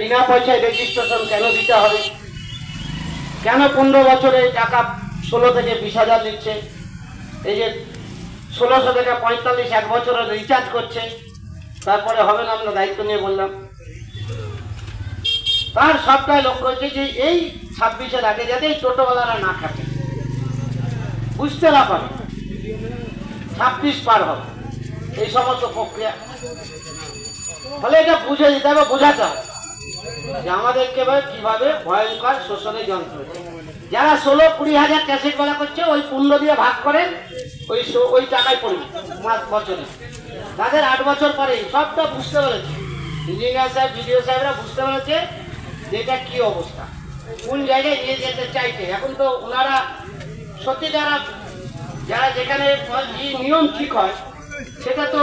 বিনা পয়সায় রেজিস্ট্রেশন কেন দিতে হবে? কেন 15 বছরে টাকা 16 থেকে 20,000 নিচ্ছে? এই যে 1600 থেকে 45 এক বছরের রিচার্জ করছে, তারপরে হবে না? আমরা দায়িত্ব নিয়ে বললাম। তার সবটাই লক্ষ্য হচ্ছে যে এই 26-এর আগে যাতে এই টোটোওয়ালারা না থাকে, বুঝতে না পারে 26 পার হবে এই সমস্ত প্রক্রিয়া। ফলে এটা বুঝে দিতে হবে, বোঝাতে হবে যে আমাদেরকে কিভাবে ভয়ঙ্কর শোষণে যন্ত্র হচ্ছে। যারা 16-20 হাজার ক্যাসেট বেলা করছে ওই পূর্ণ দিয়ে ভাগ করে ওই টাকায় পড়বে মাস বছরে। তাদের 8 বছর পরে সবটা বুঝতে পেরেছে, ইঞ্জিনিয়ার সাহেব বিডিও সাহেবরা বুঝতে পেরেছে যে এটা কি অবস্থা, কোন জায়গায় নিয়ে যেতে চাইছে। এখন তো ওনারা সত্যি যারা যেখানে নিয়ম ঠিক হয় সেটা তো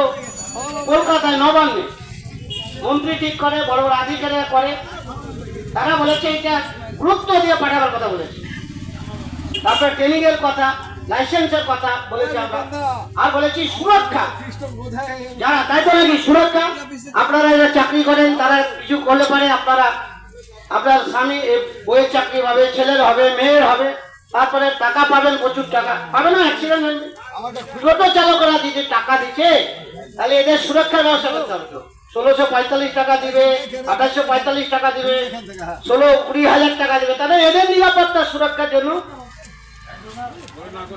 কলকাতায় নবান্নে মন্ত্রী ঠিক করে, বড় বড় আধিকারিকরা করে। তারা বলেছে এটা গুরুত্ব দিয়ে পাঠাবার কথা বলেছে, তারপরে ট্রেনিং এর কথা, লাইসেন্সের কথা বলেছি আমরা, আর বলেছি সুরক্ষা। যারা তাই তো নাকি সুরক্ষা, আপনারা যারা চাকরি করেন তারা কিছু করলে পারে আপনার স্বামী বইয়ের চাকরি হবে, ছেলের হবে, মেয়ের হবে, তারপরে টাকা পাবেন, প্রচুর টাকা পাবে না, অ্যাক্সিডেন্ট হয়ে টোটো চালকরা দিতে টাকা দিচ্ছে, তাহলে এদের সুরক্ষার ব্যবস্থা করতে হবে। 1645 টাকা দিবে, 2845 টাকা দিবে, 16-20 হাজার টাকা দিবে, তাহলে এদের নিরাপত্তা সুরক্ষার জন্য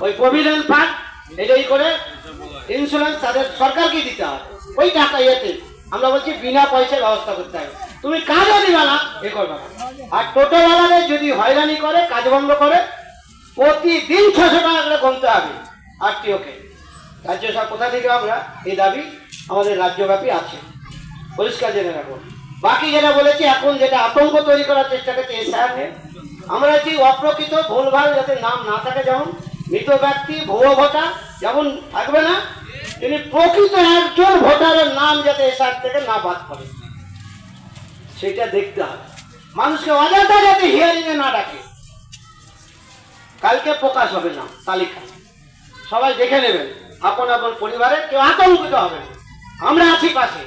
ওই প্রভিডেন্ট ফান্ড এটাই করে ইন্স্যুরেন্স তাদের সরকারকে দিতে হবে। ওই টাকা ইয়েতে আমরা বলছি বিনা পয়সায় ব্যবস্থা করতে হবে। তুমি কাজও দিবা না, এ করবে না। আর টোটোওয়ালাদের যদি হয়রানি করে, কাজ বন্ধ করে, প্রতিদিন 600 টাকা করে কমতে হবে আরটিওকে। রাজ্য সরকার কোথা থেকে আমরা এই দাবি আমাদের রাজ্যব্যাপী আছে, পরিষ্কার জেনে রাখুন। বাকি যেটা বলেছি, এখন যেটা আতঙ্ক তৈরি করার চেষ্টা করছে এসআর নিয়ে, আমরা যে অপ্রকৃত ভুলভাল যাতে নাম না থাকে, যেমন মৃত ব্যক্তি ভুয়ো ভোটার যেমন থাকবে না, তিনি প্রকৃত একজন ভোটারের নাম যাতে এসআর থেকে না বাদ করে সেটা দেখতে হবে। মানুষকে অযথা যাতে হিয়ারিংয়ে না ডাকে। কালকে প্রকাশ হবে না তালিকা, সবাই দেখে নেবেন, আপন আপন পরিবারের, কেউ আতঙ্কিত হবে। আমরা আছি পাশে,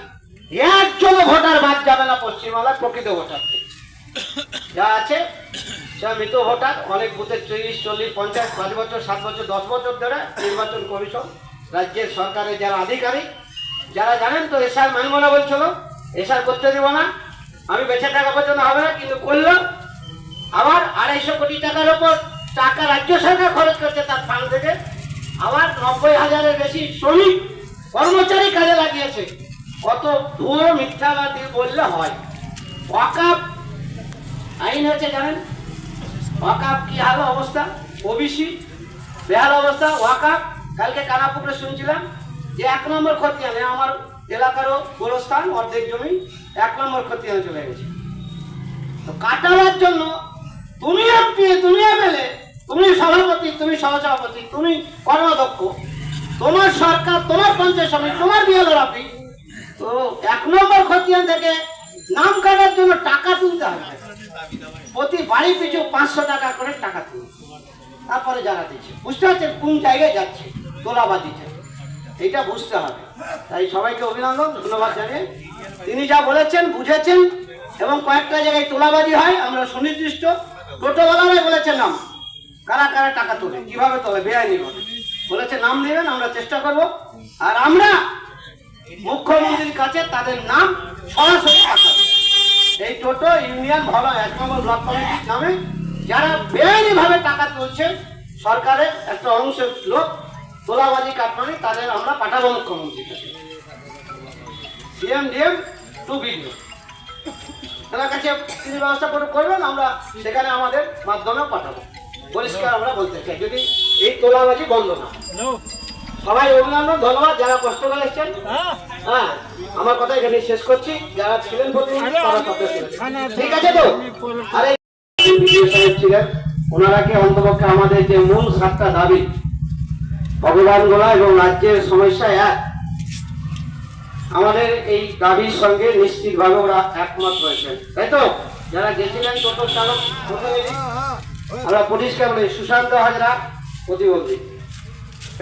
একজন ভোটার বাদ যাবে না পশ্চিমবাংলার প্রকৃত ভোটার যা আছে। সে মৃত ভোটার অনেক বুথে 40, 40, 50, 5 বছর, 7 বছর, 10 বছর ধরে নির্বাচন কমিশন, রাজ্যের সরকারের যারা আধিকারিক, যারা জানেন তো এসআর মানব না বলছিল, এসআর করতে দিব না, আমি বেঁচে টাকা পর্যন্ত হবে না, কিন্তু করলো। আবার 250 কোটি টাকার ওপর টাকা রাজ্য সরকার খরচ করছে তার ফান্ড থেকে। আবার 90,000-এর বেশি শ্রমিক কর্মচারী কাজে লাগিয়েছে। কত ভুয়ো মিথ্যাবাদী বললে হয়। ওয়াকাফ আইন হচ্ছে জানেন, ওয়াকাফ কি হাল অবস্থা, ওবিসি বেহাল অবস্থা। ওয়াকাফ কালকে কানাপুকুরে শুনছিলাম যে 1 নম্বর খতিয়ানে, আমার এলাকারও গোরস্থান অর্ধেক জমি 1 নম্বর খতিয়ানে চলে গেছে। তো কাটাবার জন্য তুমি এমপি, তুমি এমএলএ, তুমি সভাপতি, তুমি সহসভাপতি, তুমি কর্মাধ্যক্ষ, তোমার সরকার, তোমার পঞ্চায়েত সমিতি, তোমার বিএলওর অফিস, তো 1 নম্বর খতিয়ান থেকে নাম কাটার জন্য টাকা তুলতে হবে। প্রতি বাড়ি পিছু 500 টাকা করে টাকা তুলছে, তারপরে যারা দিচ্ছে। বুঝতে পারছেন কোন জায়গায় যাচ্ছে, তোলাবাজিতে, এটা বুঝতে হবে। তাই সবাইকে অভিনন্দন, ধন্যবাদ জানিয়ে তিনি যা বলেছেন বুঝেছেন, এবং কয়েকটা জায়গায় তোলাবাজি হয়, আমরা সুনির্দিষ্ট টোটোওয়ালারাই বলেছে নাম, কারা কারা টাকা তোলে, কিভাবে তোলে, বেআইনি বলেছে নাম দেবেন, আমরা চেষ্টা করব। আর আমরা মুখ্যমন্ত্রীর কাছে তাদের নাম সরাসরি পাঠাবো। এই টোটো ইউনিয়ন ভালো 1 নম্বর ব্লক কমিটির নামে যারা বেআইনি ভাবে টাকা তুলছে, সরকারের একটা অংশের লোক তোলাবাজি কাটমানি, তাদের আমরা পাঠাবো মুখ্যমন্ত্রীর কাছে, সিএম ডিএম টু ভিডিও তার কাছে তিনি ব্যবস্থা করবেন, আমরা সেখানে আমাদের মাধ্যমে পাঠাবো। পরিষ্কার আমরা বলতে চাই, যদি এই তোলাবাজি বন্ধ না। সবাই অভিনন্দন, ধন্যবাদ যারা কষ্ট করে এসেছেন। হ্যাঁ, আমার কথা এখানে শেষ করছি। যারা ছিলেন ঠিক আছে তো, আরে ছিলেন ওনারাকে অন্তপক্ষে আমাদের যে মূল 7টা দাবি, ভগবান গোলা এবং রাজ্যের সমস্যা এক, আমাদের এই দাবির সঙ্গে নিশ্চিতভাবে ওরা একমত হয়েছেন, তাই তো? যারা গেছিলেন টোটো চালক, আমরা পরিষ্কার বলি, সুশান্ত হাজরা প্রতিবন্ধী,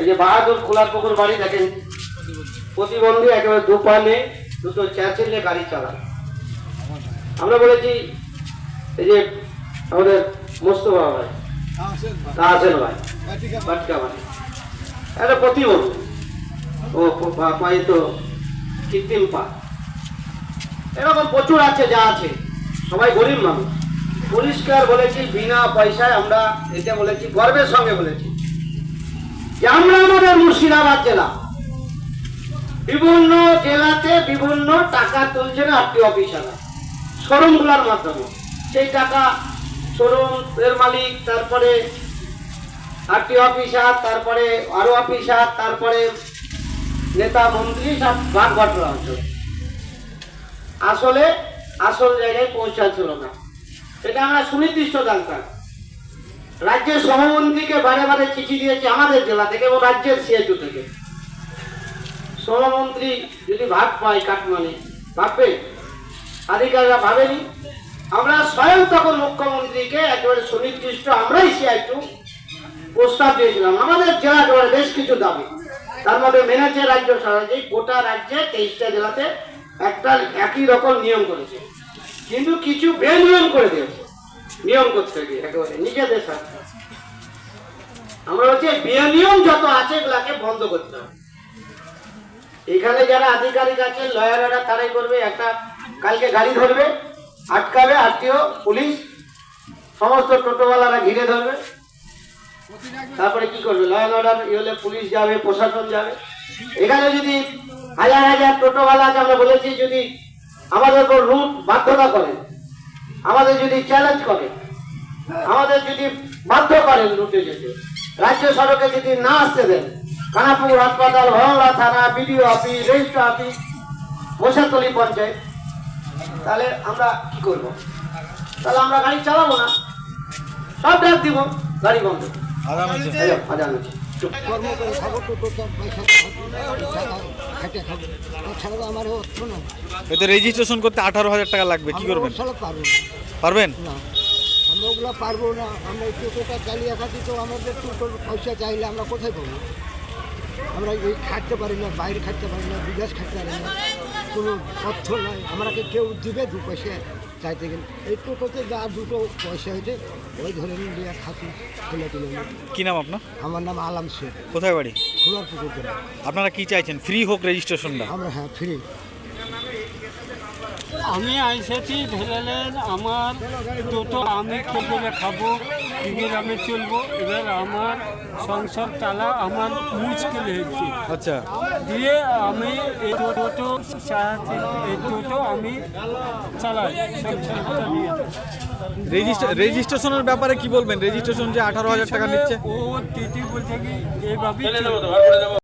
এই যে বাহাদুর কোলারপুকুর বাড়ি দেখেন, প্রতিবন্ধী, একেবারে 2 পা নেই, 2টো চেয়ার চালিয়ে গাড়ি চালায়। আমরা বলেছি এই যে আমাদের মোস্তফা ভাই তাজেল ভাই বাটকা ভাই একটা প্রতিবন্ধ, ও পায়ে তো কৃত্রিম পা, এরকম প্রচুর আছে যা আছে, সবাই গরিব মানুষ। পরিষ্কার বলেছি বিনা পয়সায় আমরা এটা বলেছি, গর্বের সঙ্গে বলেছি যে আমরা আমাদের মুর্শিদাবাদ জেলা বিভিন্ন জেলাতে বিভিন্ন টাকা তুলছেন আরটিও অফিসাররা শোরুমগুলোর মাধ্যমে। সেই টাকা শোরুম এর মালিক, তারপরে আরটিও অফিসার, তারপরে আরো অফিসার, তারপরে নেতা মন্ত্রী সব ভাগ বটরা হচ্ছে। আসলে আসল জায়গায় পৌঁছাচ্ছিল না, এটা আমরা সুনির্দিষ্ট জানতাম। রাজ্যের সহমন্ত্রীকে বারে বারে চিঠি দিয়েছে আমাদের জেলা থেকে এবং রাজ্যের সিএচও থেকে। সহমন্ত্রী যদি ভাগ পায় কাটমানি ভাববে, আধিকারিকরা ভাবেনি। আমরা স্বয়ং তখন মুখ্যমন্ত্রীকে একেবারে সুনির্দিষ্ট আমরাই সিআইটু প্রস্তাব দিয়েছিলাম। আমাদের জেলা একেবারে বেশ কিছু দাবি, তার মধ্যে মেনেছে রাজ্য সরকার যে গোটা রাজ্যে 23টা জেলাতে একটা একই রকম নিয়ম করেছে, কিন্তু কিছু বেনিয়ম করে দিয়েছে নিয়ম করতে গিয়ে একেবারে নিজেদের সাথে। আমরা বলছি বেনিয়ম যত আছে এগুলাকে বন্ধ করতে হবে। এখানে যারা আধিকারিক আছে লয়াররা তারাই করবে, একটা কালকে গাড়ি ধরবে, আটকাবে আরটিও পুলিশ, সমস্ত টোটোওয়ালারা ঘিরে ধরবে, তারপরে কি করবে? ল অ্যান্ড অর্ডার হলে পুলিশ যাবে, প্রশাসন যাবে। এখানে যদি হাজার হাজার টোটোওয়ালা আছে, আমরা বলেছি যদি আমাদের উপর রুট বাধ্যতা করে, আমাদের যদি চ্যালেঞ্জ করে, আমাদের যদি বাধ্য করেন রুটে যেতে, রাজ্য সড়কে যদি না আসতে দেন, কানাপুর হাসপাতাল, হলদা থানা, BDO office, registrar office, Moshatali panchayat, তাহলে আমরা কি করব? তাহলে আমরা গাড়ি চালাবো না, সব ডাক দিব, গাড়ি বন্ধ। কর্ম করে খাবো, টোটো পয়সা খাটে খাবো, ছাড়া তো আমার হতো না। এতে রেজিস্ট্রেশন করতে 18,000 টাকা লাগবে, কি করবেন? পারবো না। পারবেন না, আমরা ওগুলো পারবো না। আমরা এই টোটোটা চালিয়ে খাচ্ছি, তো আমাদের টোটোর পয়সা চাইলে আমরা কোথায় পাবো? আমরা এই খাটতে পারি না, বাইরে খাটতে পারি না, বিদেশ খাটতে পারি না, কোনো তথ্য নাই। আমাকে কেউ দিবে 2 পয়সা চাইতে গেলে, এই টোটোতে যা 2 পয়সা হয়েছে ওই ধরে নিয়ে খাচ্ছি ছেলে তুলে। কি নাম আপনার? আমার নাম আলাম শেখ, কোথায় বাড়ি? খোলার পুকুর গ্রাম। আপনারা কি চাইছেন? ফ্রি হোক রেজিস্ট্রেশনটা? আমরা হ্যাঁ ফ্রি। আমি আইসেছি ধরেলেন আমার টোটো আমি খেয়ে খাবো, এবার আমি চলবো, এবার আমার সংসার চালা আমার মুশকিল হয়েছে। আচ্ছা, দিয়ে আমি এই টোটো চালাতে, এই টোটো আমি চালাই সংসারটা নিয়ে। রেজিস্ট্রেশনের ব্যাপারে কি বলবেন? রেজিস্ট্রেশন যে 18,000 টাকা নিচ্ছে, ও টিটি বলছে কি এইভাবে